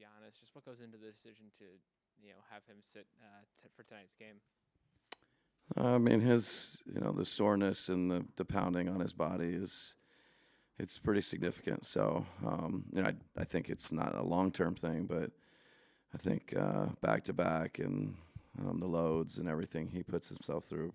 Giannis. Just what goes into the decision to have him sit for tonight's game? I mean, the soreness and the pounding on his body it's pretty significant. So, I think it's not a long-term thing, but I think back to back and the loads and everything he puts himself through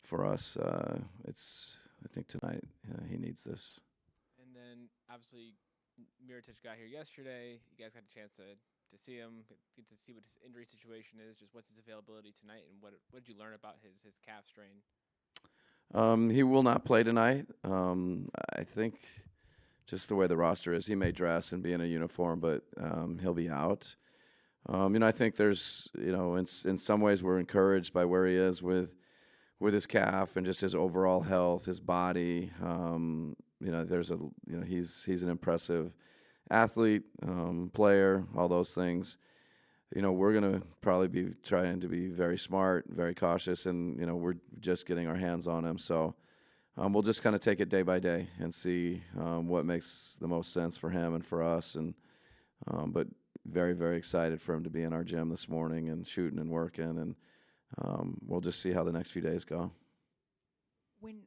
for us, I think tonight he needs this. And then obviously Mirotic got here yesterday. You guys got a chance to see him, get to see what his injury situation is. Just what's his availability tonight, and what did you learn about his calf strain? He will not play tonight. I think just the way the roster is, he may dress and be in a uniform, but he'll be out. I think there's, in some ways we're encouraged by where he is with his calf and just his overall health, his body. He's an impressive athlete, player, all those things. We're going to probably be trying to be very smart, very cautious, and, we're just getting our hands on him. So we'll just kind of take it day by day and see what makes the most sense for him and for us. But very, very excited for him to be in our gym this morning and shooting and working, and we'll just see how the next few days go.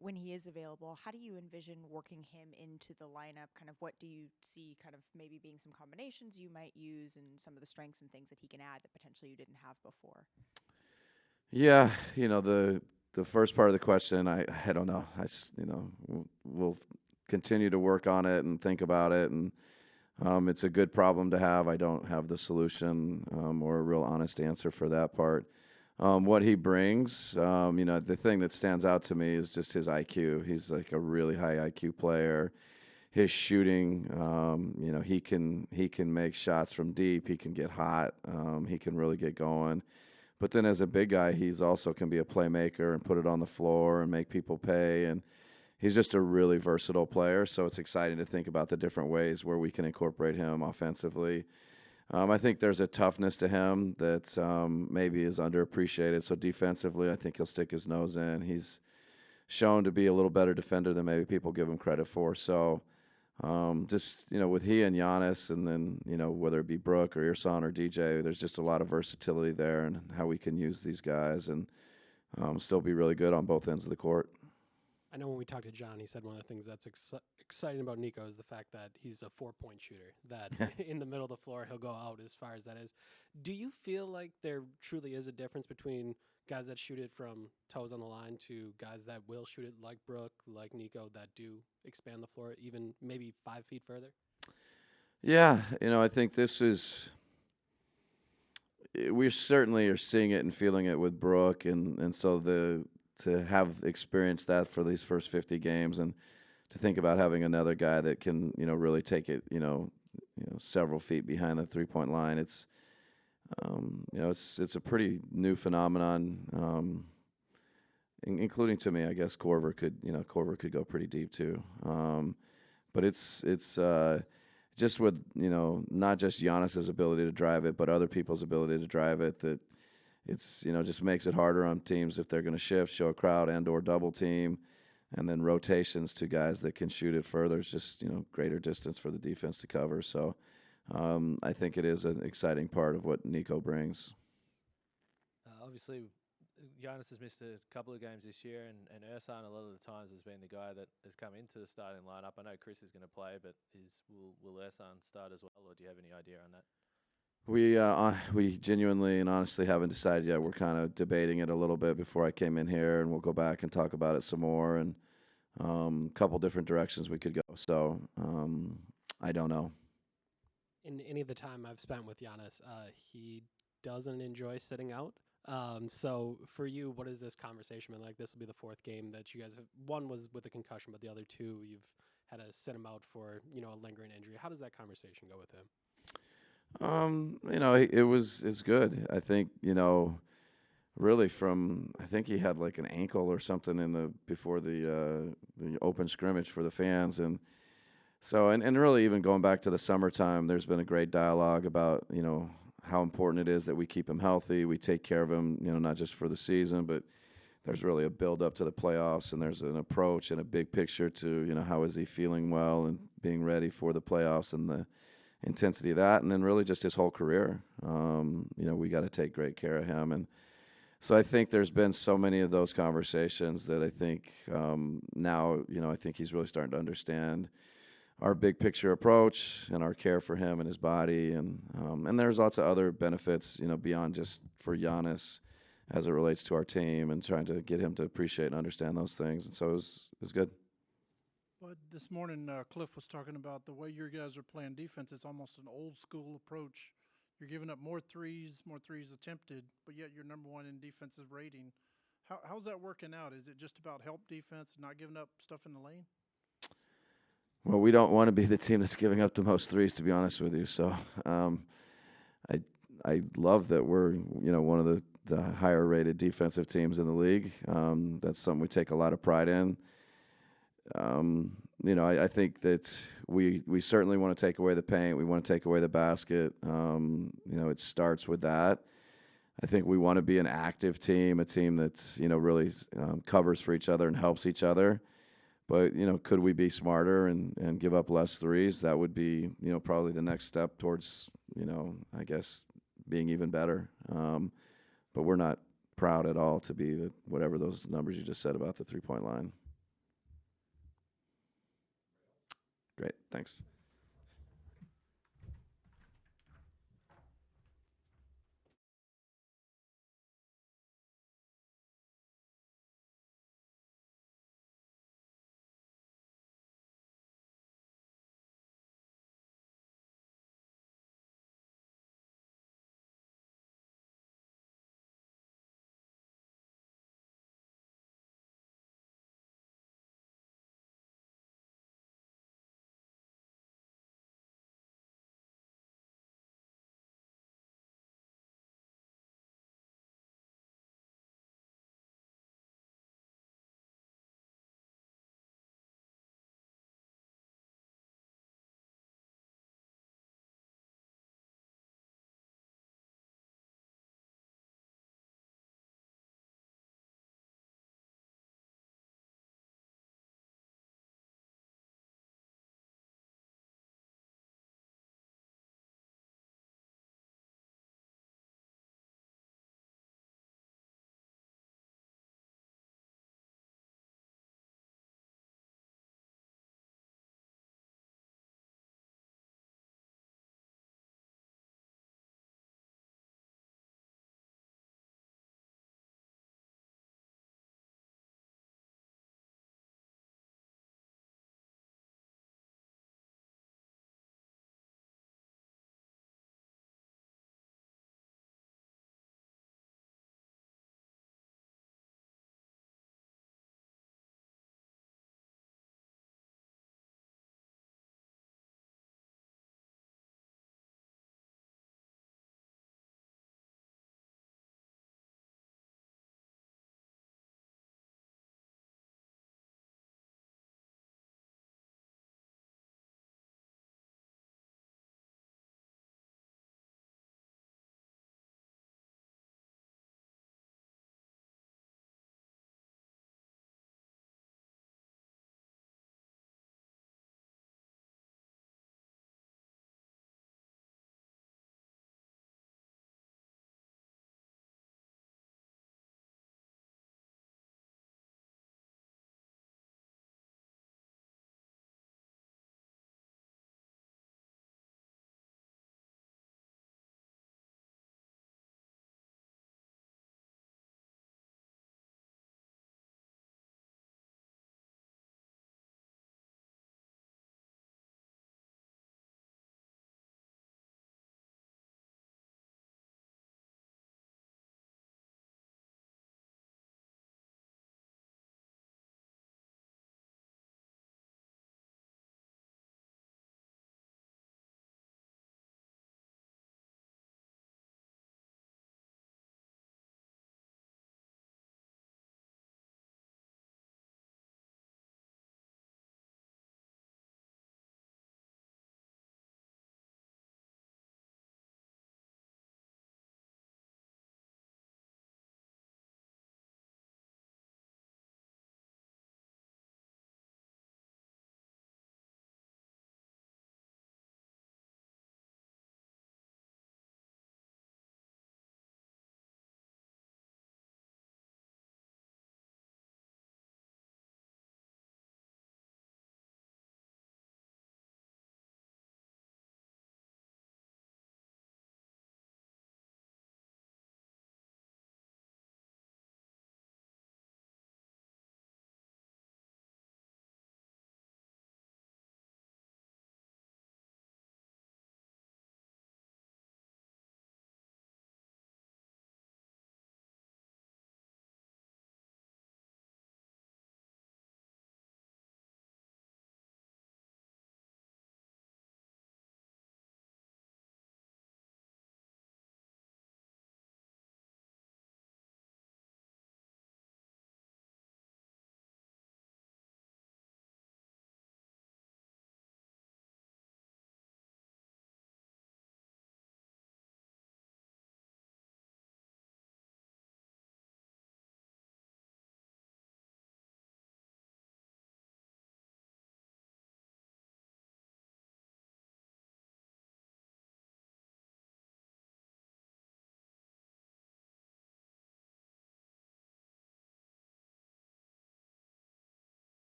When he is available, how do you envision working him into the lineup? Kind of what do you see kind of maybe being some combinations you might use and some of the strengths and things that he can add that potentially you didn't have before? Yeah, the first part of the question, I don't know. We'll continue to work on it and think about it, and it's a good problem to have. I don't have the solution or a real honest answer for that part. What he brings, the thing that stands out to me is just his IQ. He's like a really high IQ player. His shooting, he can make shots from deep. He can get hot. He can really get going. But then as a big guy, he's also can be a playmaker and put it on the floor and make people pay. And he's just a really versatile player. So it's exciting to think about the different ways where we can incorporate him offensively. I think there's a toughness to him that maybe is underappreciated. So defensively, I think he'll stick his nose in. He's shown to be a little better defender than maybe people give him credit for. So with he and Giannis, and then, whether it be Brooke or Irsan or DJ, there's just a lot of versatility there and how we can use these guys and still be really good on both ends of the court. I know when we talked to John, he said one of the things that's exciting about Nico is the fact that he's a 4-point shooter, that in the middle of the floor, he'll go out as far as that is. Do you feel like there truly is a difference between guys that shoot it from toes on the line to guys that will shoot it like Brooke, like Nico, that do expand the floor even maybe 5 feet further? Yeah, I think we certainly are seeing it and feeling it with Brooke, and so to have experienced that for these first 50 games and to think about having another guy that can, really take it, several feet behind the 3-point line. It's a pretty new phenomenon, including to me. I guess Korver could go pretty deep too. But it's just with, not just Giannis's ability to drive it, but other people's ability to drive it, that it's, just makes it harder on teams if they're going to shift, show a crowd, and or double team, and then rotations to guys that can shoot it further. It's just, greater distance for the defense to cover. So I think it is an exciting part of what Nico brings. Obviously, Giannis has missed a couple of games this year, and Ersan a lot of the times has been the guy that has come into the starting lineup. I know Chris is going to play, but will Ersan start as well, or do you have any idea on that? We genuinely and honestly haven't decided yet. We're kind of debating it a little bit before I came in here, and we'll go back and talk about it some more, and a couple different directions we could go. So I don't know. In any of the time I've spent with Giannis, he doesn't enjoy sitting out. So for you, what is this conversation been like? This will be the 4th game that you guys have. One was with a concussion, but the other 2 you've had to sit him out for, a lingering injury. How does that conversation go with him? It's good. I think, really I think he had like an ankle or something before the open scrimmage for the fans. And so, and really even going back to the summertime, there's been a great dialogue about, how important it is that we keep him healthy. We take care of him, not just for the season, but there's really a build up to the playoffs, and there's an approach and a big picture to, how is he feeling well and being ready for the playoffs and intensity of that, and then really just his whole career. We got to take great care of him, and so I think there's been so many of those conversations that I think now, I think he's really starting to understand our big picture approach and our care for him and his body, and there's lots of other benefits, beyond just for Giannis as it relates to our team, and trying to get him to appreciate and understand those things. And so it was good. But this morning, Cliff was talking about the way your guys are playing defense. It's almost an old school approach. You're giving up more threes attempted, but yet you're number one in defensive rating. How's that working out? Is it just about help defense and not giving up stuff in the lane? Well, we don't want to be the team that's giving up the most threes, to be honest with you. So I love that we're one of the higher rated defensive teams in the league. That's something we take a lot of pride in. I think that we certainly want to take away the paint. We want to take away the basket. It starts with that. I think we want to be an active team, a team that's, really covers for each other and helps each other. But, could we be smarter and give up less threes? That would be, probably the next step towards, I guess, being even better. But we're not proud at all to be whatever those numbers you just said about the three-point line. Great, thanks.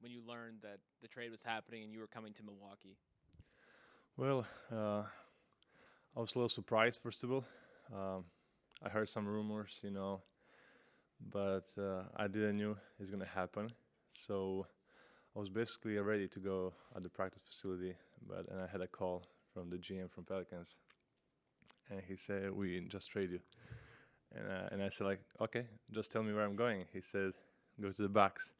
when you learned that the trade was happening and you were coming to Milwaukee? Well, I was a little surprised, first of all. Um, I heard some rumors, but I didn't knew it's gonna happen. So I was basically ready to go at the practice facility, and I had a call from the GM from Pelicans, and he said we just trade you, and I said like okay, just tell me where I'm going. He said go to the Bucks,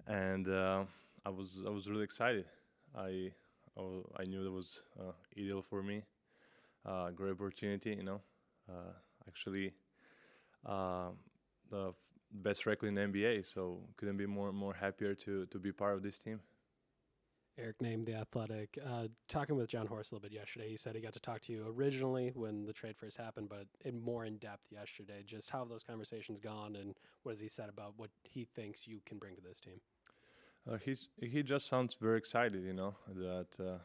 and I was really excited. I I knew that was ideal for me, great opportunity. Uh, Actually, uh, the best record in the NBA, so couldn't be more happier to be part of this team. Eric named The Athletic. Talking with John Horst a little bit yesterday, he said he got to talk to you originally when the trade first happened, but more in depth yesterday. Just how have those conversations gone, and what has he said about what he thinks you can bring to this team? He just sounds very excited, that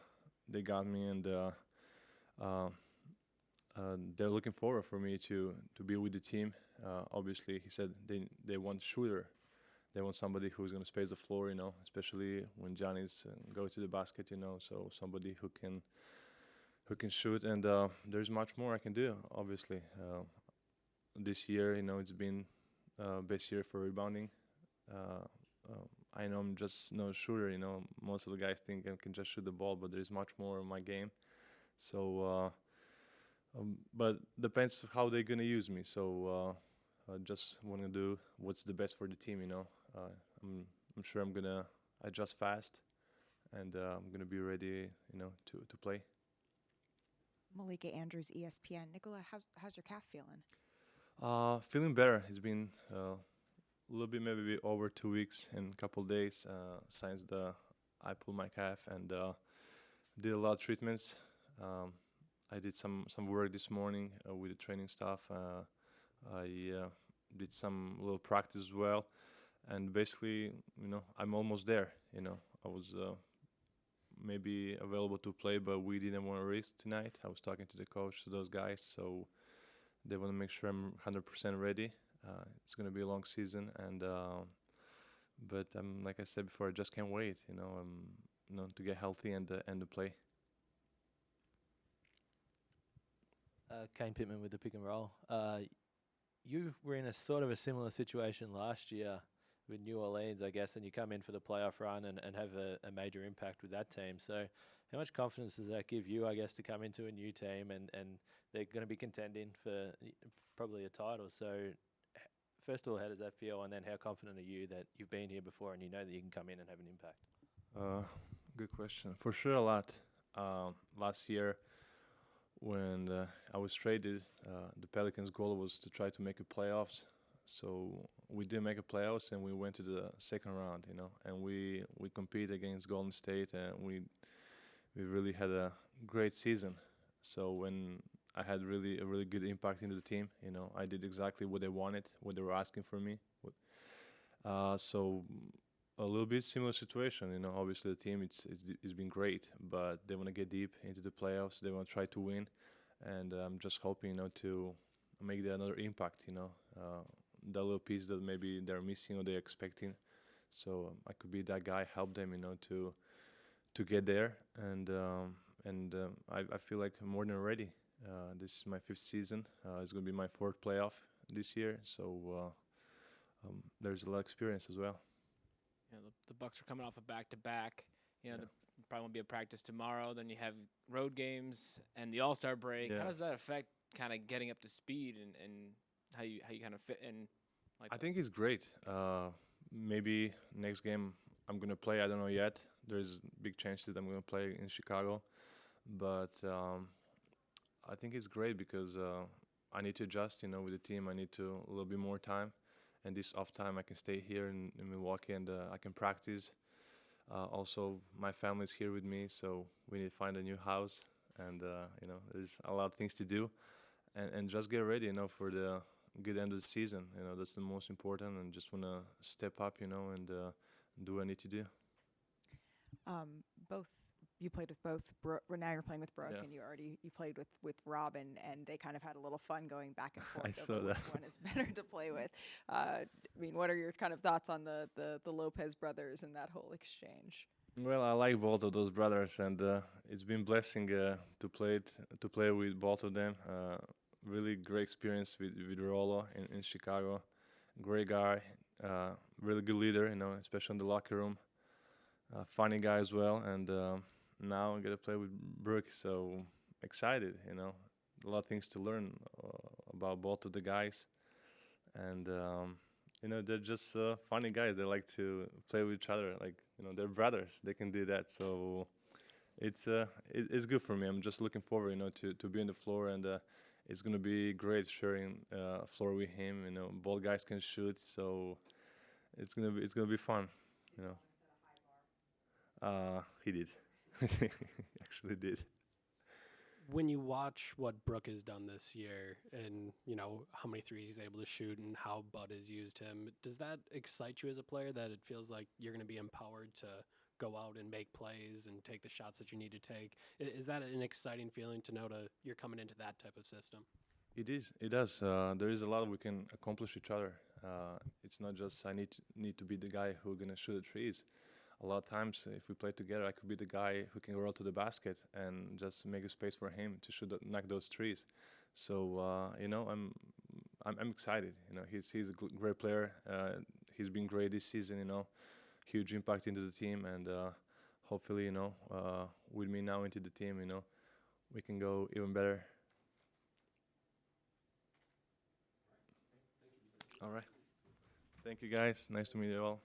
they got me, and uh, they're looking forward for me to be with the team. Obviously, he said they want shooter. They want somebody who's going to space the floor, especially when Johnny's go to the basket, so somebody who can shoot. And there's much more I can do, obviously. This year, it's been best year for rebounding. Uh, I know I'm just no shooter, Most of the guys think I can just shoot the ball, but there's much more in my game. So, but depends how they're gonna use me. So I just want to do what's the best for the team. I'm sure I'm gonna adjust fast, and I'm gonna be ready, to play. Malika Andrews, ESPN. Nikola, how's your calf feeling? Feeling better. It's been a little bit, maybe over 2 weeks and a couple days since I pulled my calf, and did a lot of treatments. I did some work this morning with the training staff. I did some little practice as well, and basically, I'm almost there. I was maybe available to play, but we didn't want to risk tonight. I was talking to the coach, to those guys, so they want to make sure I'm 100% ready. It's going to be a long season, and but like I said before, I just can't wait. To get healthy and to play. Kane Pittman with the pick and roll. You were in a sort of a similar situation last year with New Orleans, I guess, and you come in for the playoff run and have a major impact with that team. So how much confidence does that give you, I guess, to come into a new team and they're going to be contending for probably a title? So first of all, how does that feel? And then how confident are you that you've been here before and you know that you can come in and have an impact? Good question. For sure, a lot. Last year, when I was traded, the Pelicans' goal was to try to make a playoffs. So we did make a playoffs, and we went to the second round, and we competed against Golden State, and we really had a great season. So when I had a really good impact into the team, I did exactly what they wanted, what they were asking for me. So a little bit similar situation, Obviously, the team it's been great, but they want to get deep into the playoffs. They want to try to win, and I'm just hoping, to make another impact, that little piece that maybe they're missing or they're expecting. So I could be that guy, help them, to get there, and I feel like I'm more than ready. This is my 5th season. It's gonna be my 4th playoff this year, so there's a lot of experience as well. The Bucks are coming off a back-to-back. There probably won't be a practice tomorrow. Then you have road games and the All-Star break. Yeah. How does that affect kind of getting up to speed and how you kind of fit in? I think it's great. Maybe next game I'm gonna play. I don't know yet. There's big chance that I'm gonna play in Chicago, but I think it's great because I need to adjust. With the team, I need to a little bit more time, and this off time I can stay here in Milwaukee and I can practice. Also, my family's here with me, so we need to find a new house, and there's a lot of things to do, and just get ready, for the good end of the season. That's the most important, and just want to step up, and do what I need to do. Both you played with both. Now you're playing with Brooke, Yeah. and you played with Robin, and they kind of had a little fun going back and forth I over saw which that. one is better to play with. I mean, what are your kind of thoughts on the Lopez brothers and that whole exchange? Well, I like both of those brothers, and it's been blessing to play with both of them. Really great experience with Rolo in Chicago. Great guy, really good leader, especially in the locker room. Funny guy as well, and now I get to play with Brooke, so excited. A lot of things to learn about both of the guys, and they're just funny guys. They like to play with each other, like they're brothers. They can do that, so it's good for me. I'm just looking forward, to be on the floor, and it's gonna be great sharing floor with him. Both guys can shoot, so it's gonna be fun. You know. He did. He actually did. When you watch what Brooke has done this year and, how many threes he's able to shoot and how Bud has used him, does that excite you as a player that it feels like you're going to be empowered to go out and make plays and take the shots that you need to take? Is that an exciting feeling to know you're coming into that type of system? It is. It does. There is a lot we can accomplish each other. It's not just I need to be the guy who's gonna shoot the trees. A lot of times, if we play together, I could be the guy who can roll to the basket and just make a space for him to knock those trees. So I'm excited. He's a great player. He's been great this season. Huge impact into the team, and hopefully, with me now into the team, we can go even better. All right. Thank you, guys. Nice to meet you all.